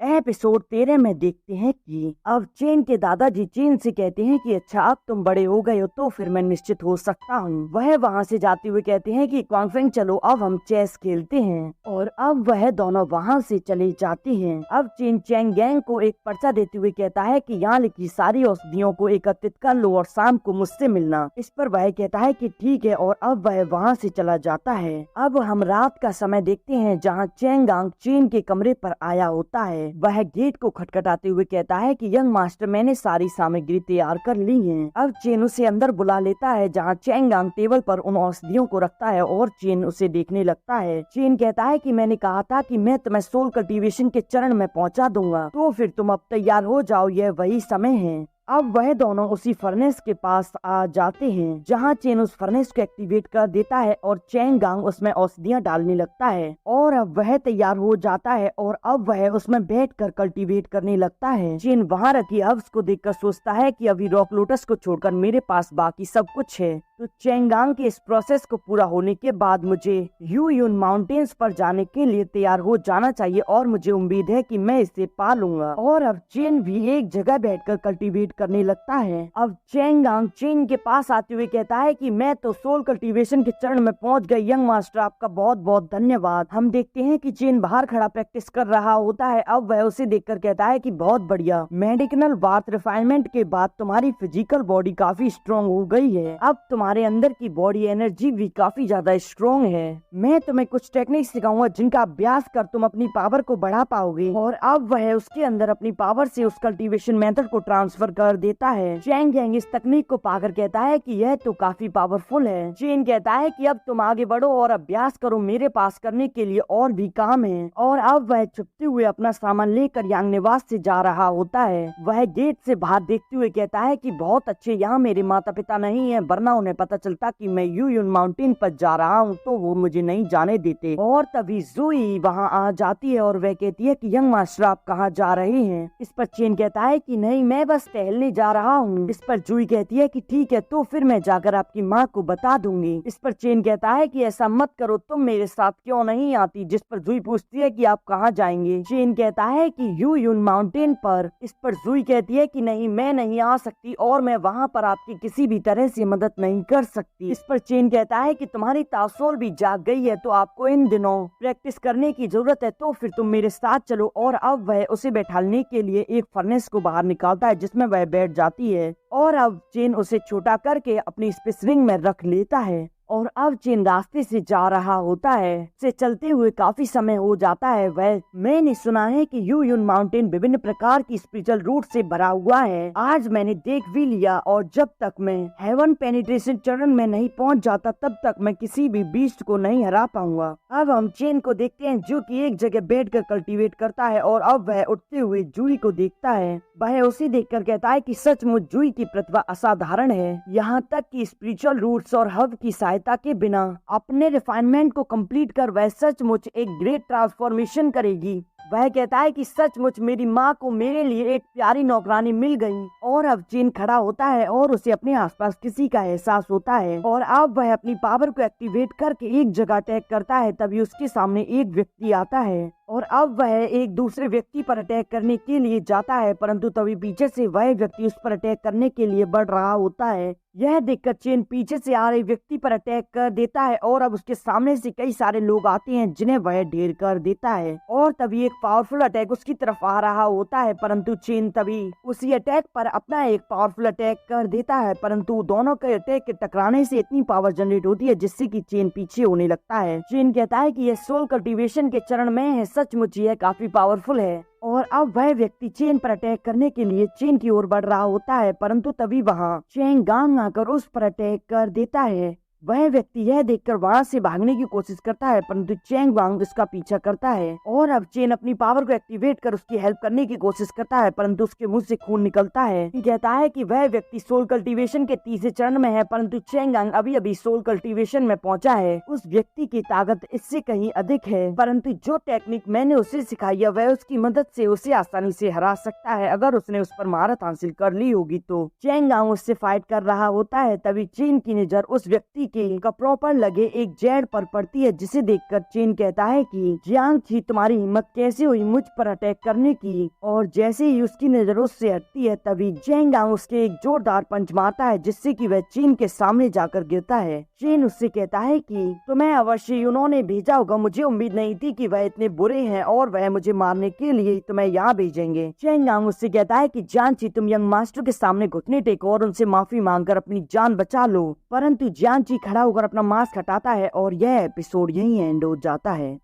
Episode 13 में देखते हैं कि अब चेन के दादाजी चेन से कहते हैं कि अच्छा अब तुम बड़े हो गए हो तो फिर मैं निश्चित हो सकता हूँ। वह वहाँ से जाते हुए कहते हैं कि क्वांगफेंग चलो अब हम चेस खेलते हैं, और अब वह दोनों वहाँ से चले जाते हैं। अब चेन चैंग गैंग को एक पर्चा देते हुए कहता है कि यहाँ लिखी सारी औषधियों को एकत्रित कर लो और शाम को मुझसे मिलना। इस पर वह कहता है कि ठीक है, और अब वह वहाँ से चला जाता है। अब हम रात का समय देखते हैं जहाँ चैंग गांग चेन के कमरे पर आया होता है। वह गेट को खटखटाते हुए कहता है कि यंग मास्टर मैंने सारी सामग्री तैयार कर ली है। अब चेन उसे अंदर बुला लेता है जहाँ चैंग गांग टेबल पर उन औषधियों को रखता है और चेन उसे देखने लगता है। चेन कहता है कि मैंने कहा था कि मैं तुम्हें सोल कल्टीवेशन के चरण में पहुंचा दूंगा, तो फिर तुम अब तैयार हो जाओ, यह वही समय है। अब वह दोनों उसी फर्नेस के पास आ जाते हैं जहां चेन उस फर्नेस को एक्टिवेट कर देता है और चैंग गांग उसमें औषधियां डालने लगता है, और अब वह तैयार हो जाता है और अब वह उसमें बैठकर कल्टीवेट करने लगता है। चेन वहां रखी हर्ब्स को देखकर सोचता है कि अभी रॉक लोटस को छोड़कर मेरे पास बाकी सब कुछ है, तो चैंग गांग के इस प्रोसेस को पूरा होने के बाद मुझे यू यून माउंटेन्स पर जाने के लिए तैयार हो जाना चाहिए और मुझे उम्मीद है कि मैं इसे पा लूंगा। और अब चेन भी एक जगह बैठकर कल्टीवेट करने लगता है। अब चैंग गांग चेन के पास आते हुए कहता है कि मैं तो सोल कल्टीवेशन के चरण में पहुंच गई यंग मास्टर, आपका बहुत बहुत धन्यवाद। हम देखते हैं कि चेन बाहर खड़ा प्रैक्टिस कर रहा होता है। अब वह उसे देखकर कहता है कि बहुत बढ़िया, मेडिकल बाथ रिफाइनमेंट के बाद तुम्हारी फिजिकल बॉडी काफी स्ट्रॉन्ग हो गई है। अब तुम्हारे अंदर की बॉडी एनर्जी भी काफी ज्यादा स्ट्रॉन्ग है। मैं तुम्हें कुछ टेक्निक सिखाऊंगा जिनका अभ्यास कर तुम अपनी पावर को बढ़ा पाओगे। और अब वह उसके अंदर अपनी पावर से उस कल्टीवेशन मेथड को ट्रांसफर कर देता है। चैंग गैंग इस तकनीक को पाकर कहता है कि यह तो काफी पावरफुल है। चेन कहता है कि अब तुम आगे बढ़ो और अभ्यास करो, मेरे पास करने के लिए और भी काम है। और अब वह छुपते हुए अपना सामान लेकर यांग निवास से जा रहा होता है। वह गेट से बाहर देखते हुए कहता है कि बहुत अच्छे, यहाँ मेरे माता पिता नहीं है, वरना उन्हें पता चलता कि मैं यू यून माउंटेन पर जा रहा हूँ तो वो मुझे नहीं जाने देते। और तभी जुई वहाँ आ जाती है और वह कहती है कि यंग मास्टर आप कहाँ जा रहे हैं। इस पर चेन कहता है कि नहीं, मैं बस टहलने जा रहा हूँ। इस पर जुई कहती है कि ठीक है, तो फिर मैं जाकर आपकी माँ को बता दूंगी। इस पर चेन कहता है कि ऐसा मत करो, तुम मेरे साथ क्यों नहीं आती। जिस पर जुई पूछती है कि आप कहाँ जाएंगे। चेन कहता है कि यू यून माउंटेन पर। इस पर जुई कहती है कि नहीं, मैं नहीं आ सकती और मैं वहाँ पर आपकी किसी भी तरह से मदद नहीं कर सकती। इस पर चेन कहता है कि तुम्हारी तासोल भी जाग गई है तो आपको इन दिनों प्रैक्टिस करने की जरूरत है, तो फिर तुम मेरे साथ चलो। और अब वह उसे बैठाने के लिए एक फर्नेस को बाहर निकालता है जिसमें वह बैठ जाती है, और अब चेन उसे छोटा करके अपनी स्पेस रिंग में रख लेता है। और अब चेन रास्ते से जा रहा होता है। से चलते हुए काफी समय हो जाता है। वह मैंने सुना है कि यू यून माउंटेन विभिन्न प्रकार की स्पिरिचुअल रूट से भरा हुआ है। आज मैंने देख भी लिया, और जब तक मैं हेवन पेनिट्रेशन चरण में नहीं पहुंच जाता तब तक मैं किसी भी बीस्ट को नहीं हरा पाऊंगा। अब हम चेन को देखते हैं जो कि एक जगह बैठकर कल्टीवेट करता है, और अब वह उठते हुए जूई को देखता है। वह उसे देखकर कहता है कि सचमुच जूई की प्रतिभा असाधारण है, यहाँ तक कि स्पिरिचुअल रूट्स और हब की सहायता के बिना अपने रिफाइनमेंट को कंप्लीट कर वह सचमुच एक ग्रेट ट्रांसफॉर्मेशन करेगी। वह कहता है कि सचमुच मेरी माँ को मेरे लिए एक प्यारी नौकरानी मिल गई। और अब चेन खड़ा होता है और उसे अपने आसपास किसी का एहसास होता है, और अब वह अपनी पावर को एक्टिवेट करके एक जगह अटैक करता है। तभी उसके सामने एक व्यक्ति आता है, और अब वह एक दूसरे व्यक्ति पर अटैक करने के लिए जाता है, परंतु तभी पीछे से वह व्यक्ति उस पर अटैक करने के लिए बढ़ रहा होता है। यह देखकर चेन पीछे से आ रहे व्यक्ति पर अटैक कर देता है, और अब उसके सामने से कई सारे लोग आते हैं जिन्हें वह ढेर कर देता है। और तभी एक पावरफुल अटैक उसकी तरफ आ रहा होता है, परंतु चेन तभी उसी अटैक पर अपना एक पावरफुल अटैक कर देता है, परंतु दोनों के अटैक के टकराने से इतनी पावर जनरेट होती है जिससे कि चेन पीछे होने लगता है। चेन कहता है कि यह सोल कल्टीवेशन के चरण में है, सचमुच यह काफी पावरफुल है। और अब वह व्यक्ति चेन पर अटैक करने के लिए चेन की ओर बढ़ रहा होता है, परंतु तभी वहाँ चैंग गांग आकर उस पर अटैक कर देता है। वह व्यक्ति यह देखकर वहाँ से भागने की कोशिश करता है, परंतु चैंग वांग उसका पीछा करता है। और अब चेन अपनी पावर को एक्टिवेट कर उसकी हेल्प करने की कोशिश करता है, परंतु उसके मुंह से खून निकलता है। कहता है कि वह व्यक्ति सोल कल्टीवेशन के तीसरे चरण में है, परंतु चैंग गांग अभी अभी सोल कल्टीवेशन में पहुंचा है। उस व्यक्ति की ताकत इससे कहीं अधिक है, परंतु जो टेक्निक मैंने उसे सिखाई है वह उसकी मदद से उसे आसानी से हरा सकता है, अगर उसने उस पर महारत हासिल कर ली होगी तो। चैंग गांग उससे फाइट कर रहा होता है, तभी चेन की नजर उस व्यक्ति के कपड़ों पर लगे एक जेड पर पड़ती है, जिसे देखकर चेन कहता है कि जियांग छी, तुम्हारी हिम्मत कैसे हुई मुझ पर अटैक करने की। और जैसे ही उसकी नजर उससे हटती है तभी जेंगांग उसके एक जोरदार पंच मारता है, जिससे कि वह चेन के सामने जाकर गिरता है। चेन उससे कहता है कि तुम्हें अवश्य उन्होंने भेजा होगा, मुझे उम्मीद नहीं थी कि वह इतने बुरे हैं और वह मुझे मारने के लिए तुम्हें यहाँ भेजेंगे। जेंगांग उससे कहता है कि जियांग छी, तुम यंग मास्टर के सामने घुटने टेको और उनसे माफी मांगकर अपनी जान बचा लो। परंतु जियांग छी खड़ा होकर अपना मास्क हटाता है और यह एपिसोड यहीं एंड हो जाता है।